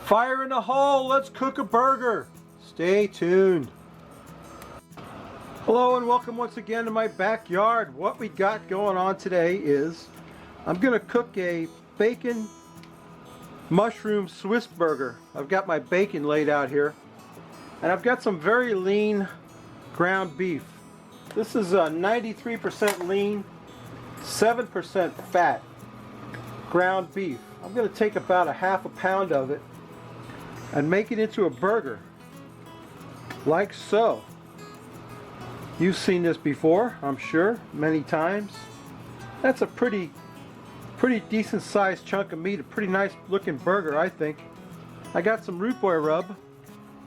Fire in the hole, let's cook a burger. Stay tuned. Hello and welcome once again to my backyard. What we got going on today is I'm gonna cook a bacon mushroom Swiss burger. I've got my bacon laid out here and I've got some very lean ground beef. This is 93% lean, 7% fat ground beef. I'm gonna take about a half a pound of it and make it into a burger, like so. You've seen this before, I'm sure, many times. That's a pretty decent sized chunk of meat, a pretty nice looking burger, I think. I got some root boy rub,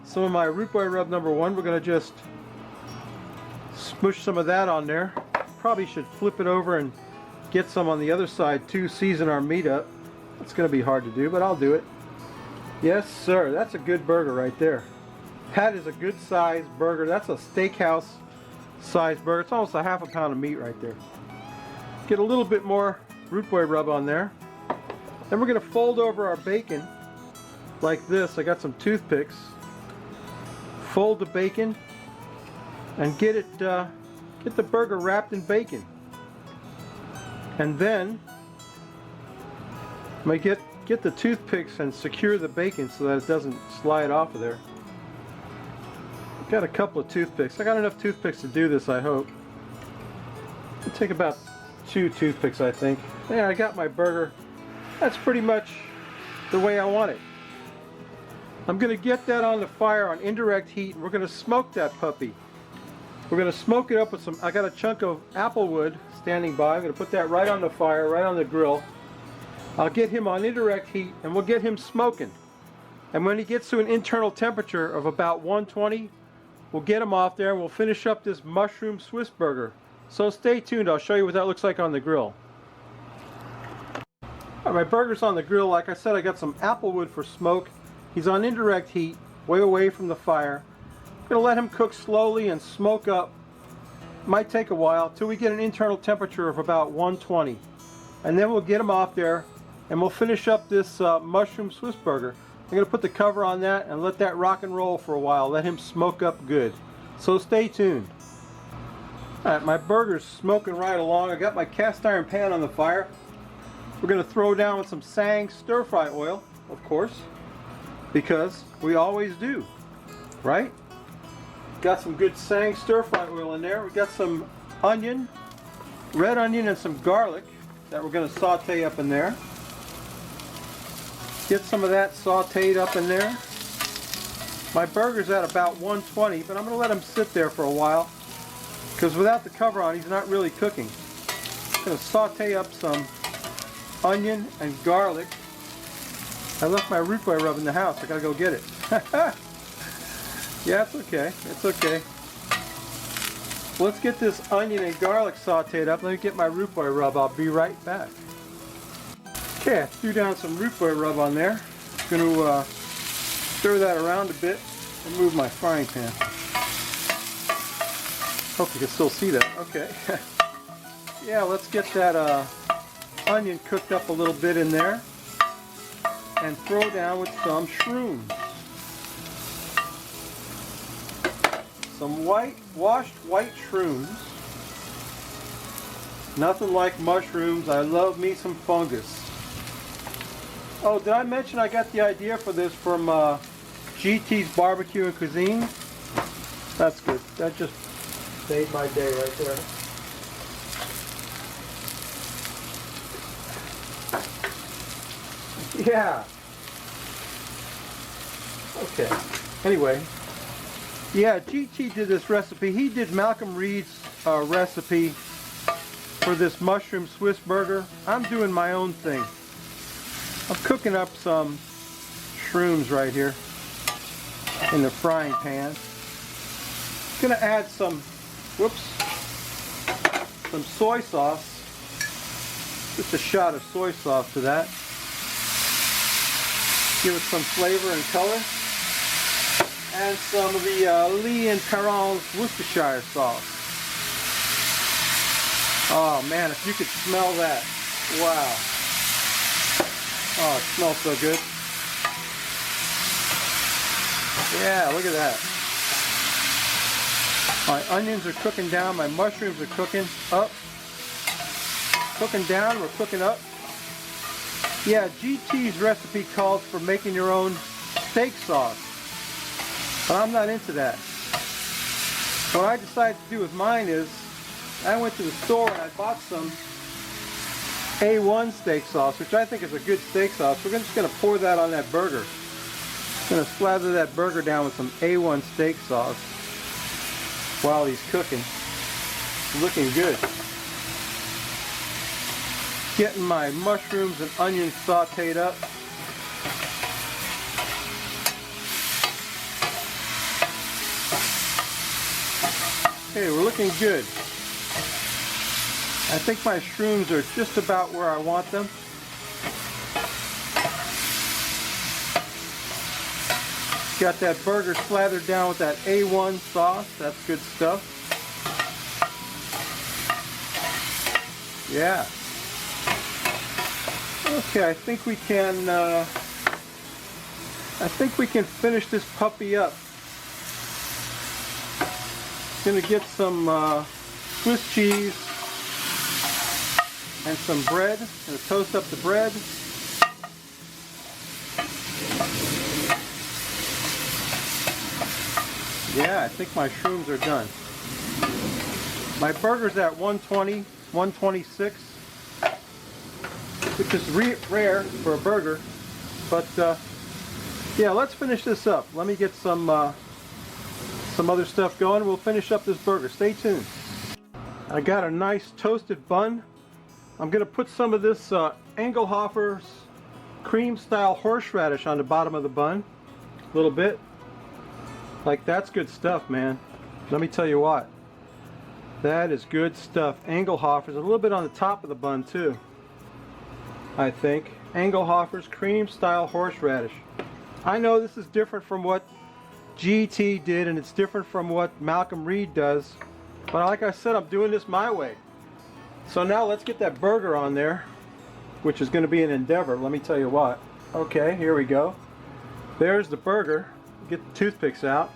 some of my root boy rub number 1. We're gonna just smush some of that on there. Probably should flip it over and get some on the other side too, season our meat up. It's gonna be hard to do, but I'll do it. Yes, sir. That's a good burger right there. That is a good sized burger. That's a Steakhouse sized burger. It's almost a half a pound of meat right there. Get a little bit more root boy rub on there. Then we're going to fold over our bacon like this. I got some toothpicks. Fold the bacon and get the burger wrapped in bacon. And then I'm going to get the toothpicks and secure the bacon so that it doesn't slide off of there. Got a couple of toothpicks. I got enough toothpicks to do this, I hope. It'll take about 2 toothpicks, I think. Yeah, I got my burger. That's pretty much the way I want it. I'm going to get that on the fire on indirect heat, and we're going to smoke that puppy. We're going to smoke it up with some, I got a chunk of apple wood standing by. I'm going to put that right on the fire, right on the grill. I'll get him on indirect heat and we'll get him smoking. And when he gets to an internal temperature of about 120, we'll get him off there and we'll finish up this mushroom Swiss burger. So stay tuned, I'll show you what that looks like on the grill. Alright, my burger's on the grill. Like I said, I got some apple wood for smoke. He's on indirect heat, way away from the fire. I'm going to let him cook slowly and smoke up. Might take a while till we get an internal temperature of about 120. And then we'll get him off there and we'll finish up this mushroom Swiss burger. I'm going to put the cover on that and let that rock and roll for a while. Let him smoke up good. So stay tuned. Alright, my burger's smoking right along. I got my cast iron pan on the fire. We're going to throw down with some Sang stir fry oil, of course, because we always do, right? Got some good Sang stir fry oil in there. We got some onion, red onion and some garlic that we're going to saute up in there. Get some of that sauteed up in there. My burger's at about 120, but I'm going to let him sit there for a while because without the cover on, he's not really cooking. I'm going to saute up some onion and garlic. I left my root boy rub in the house. I got to go get it. Yeah, it's okay. It's okay. Let's get this onion and garlic sauteed up. Let me get my root boy rub. I'll be right back. Okay, I threw down some root boy rub on there. I'm going to stir that around a bit and move my frying pan. Hope you can still see that. Okay. Yeah, let's get that onion cooked up a little bit in there and throw down with some shrooms. Some washed white shrooms. Nothing like mushrooms. I love me some fungus. Oh, did I mention I got the idea for this from GT's Barbecue and Cuisine? That's good. That just made my day right there. Yeah. Okay. Anyway. Yeah, GT did this recipe. He did Malcolm Reed's recipe for this mushroom Swiss burger. I'm doing my own thing. I'm cooking up some shrooms right here in the frying pan. Gonna add some soy sauce. Just a shot of soy sauce to that. Give it some flavor and color. And some of the Lee and Perron's Worcestershire sauce. Oh man, if you could smell that. Wow. Oh, it smells so good. Yeah, look at that. My onions are cooking down. My mushrooms are cooking up. Cooking down, we're cooking up. Yeah, GT's recipe calls for making your own steak sauce. But I'm not into that. What I decided to do with mine is, I went to the store and I bought some A1 steak sauce, which I think is a good steak sauce. We're just going to pour that on that burger. Going to slather that burger down with some A1 steak sauce while he's cooking. Looking good. Getting my mushrooms and onions sauteed up. Okay, we're looking good. I think my shrooms are just about where I want them. Got that burger slathered down with that A1 sauce. That's good stuff. Yeah. Okay, I think we can finish this puppy up. Gonna get some Swiss cheese and some bread. Gonna toast up the bread. Yeah, I think my shrooms are done. My burger's at 120, 126, which is rare for a burger. But yeah, let's finish this up. Let me get some other stuff going. We'll finish up this burger. Stay tuned. I got a nice toasted bun. I'm going to put some of this Engelhofer's cream style horseradish on the bottom of the bun. A little bit. Like, that's good stuff, man. Let me tell you what. That is good stuff. Engelhofer's a little bit on the top of the bun too, I think. Engelhofer's cream style horseradish. I know this is different from what GT did, and it's different from what Malcolm Reed does, but like I said, I'm doing this my way. So now let's get that burger on there, which is going to be an endeavor. Let me tell you what. Okay, here we go. There's the burger. Get the toothpicks out.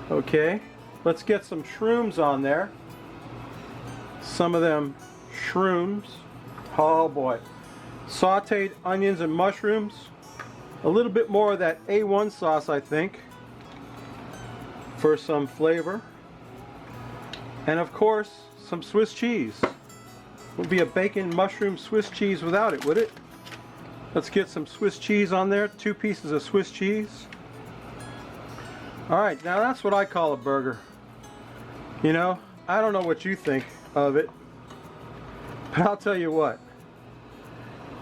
Okay, let's get some shrooms on there. Some of them shrooms. Oh boy. Sauteed onions and mushrooms. A little bit more of that A1 sauce, I think, for some flavor. And of course, some Swiss cheese. Would be a bacon mushroom Swiss cheese without it, would it? Let's get some Swiss cheese on there. 2 pieces of Swiss cheese. Alright, now that's what I call a burger. You know, I don't know what you think of it, but I'll tell you what.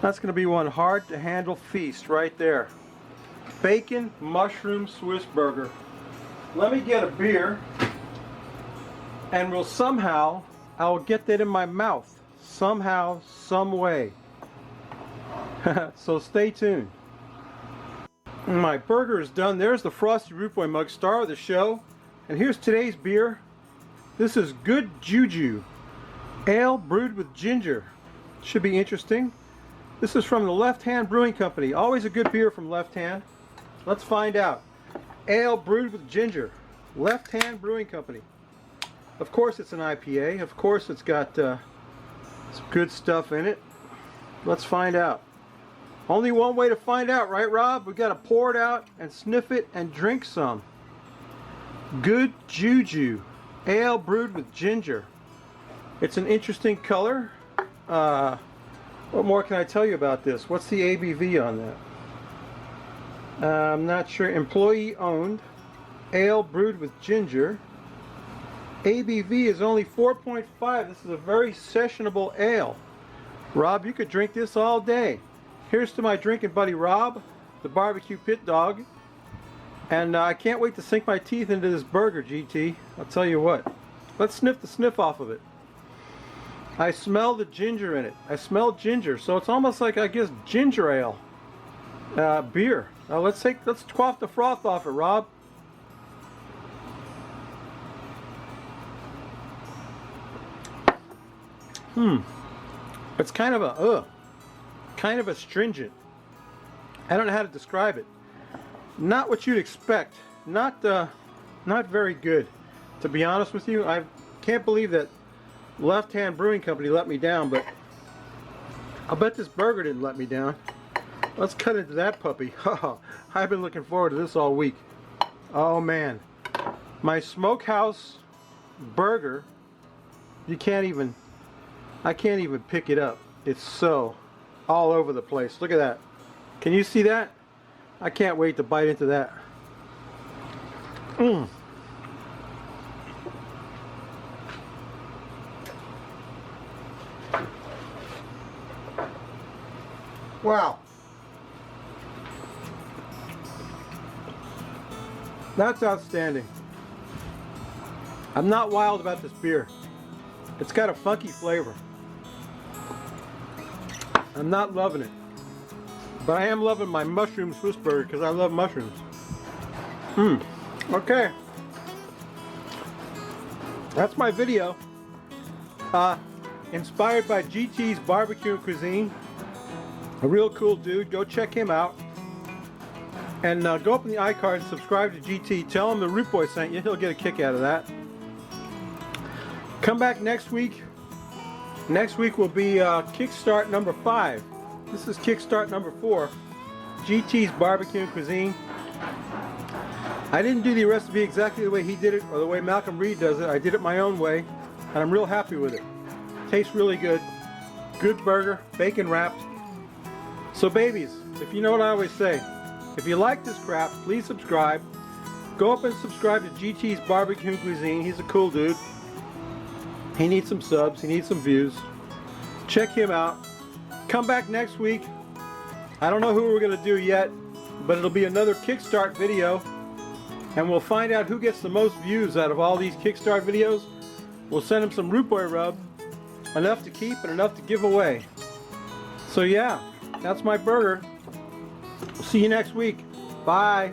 That's going to be one hard to handle feast right there. Bacon mushroom Swiss burger. Let me get a beer, and I'll get that in my mouth. Somehow, some way. So stay tuned. My burger is done. There's the Frosty Root Boy mug, star of the show. And here's today's beer. This is Good Juju Ale brewed with ginger. Should be interesting. This is from the Left Hand Brewing Company. Always a good beer from Left Hand. Let's find out. Ale brewed with ginger. Left Hand Brewing Company. Of course it's an IPA. Of course it's got some good stuff in it. Let's find out. Only one way to find out, right, Rob? We got to pour it out and sniff it and drink some. Good Juju Ale brewed with ginger. It's an interesting color. What more can I tell you about this? What's the ABV on that? I'm not sure. Employee owned. Ale brewed with ginger. ABV is only 4.5. This is a very sessionable ale. Rob, you could drink this all day. Here's to my drinking buddy Rob, the barbecue pit dog. And I can't wait to sink my teeth into this burger, GT. I'll tell you what. Let's sniff the sniff off of it. I smell the ginger in it. I smell ginger, so it's almost like, I guess, ginger ale beer. Now let's quaff the froth off it, Rob. It's kind of a astringent. I don't know how to describe it. Not what you'd expect. Not very good, to be honest with you. I can't believe that Left Hand Brewing Company let me down, but I'll bet this burger didn't let me down. Let's cut into that puppy. I've been looking forward to this all week. Oh man, my smokehouse burger. I can't even pick it up. It's so all over the place. Look at that. Can you see that? I can't wait to bite into that. Wow. That's outstanding. I'm not wild about this beer. It's got a funky flavor. I'm not loving it. But I am loving my mushroom Swiss burger because I love mushrooms. Okay. That's my video. Inspired by GT's Barbecue and Cuisine. A real cool dude. Go check him out. And go up in the iCard and subscribe to GT. Tell him the Root Boy sent you. He'll get a kick out of that. Come back next week. Next week will be Kickstart number 5. This is Kickstart number 4. GT's Barbecue and Cuisine. I didn't do the recipe exactly the way he did it or the way Malcolm Reed does it. I did it my own way. And I'm real happy with it. Tastes really good. Good burger. Bacon wrapped. So babies, if you know what I always say, if you like this crap, please subscribe. Go up and subscribe to GT's Barbecue and Cuisine. He's a cool dude. He needs some subs. He needs some views. Check him out. Come back next week. I don't know who we're going to do yet, but it'll be another Kickstart video. And we'll find out who gets the most views out of all these Kickstart videos. We'll send him some Root Boy rub. Enough to keep and enough to give away. So yeah, that's my burger. We'll see you next week. Bye.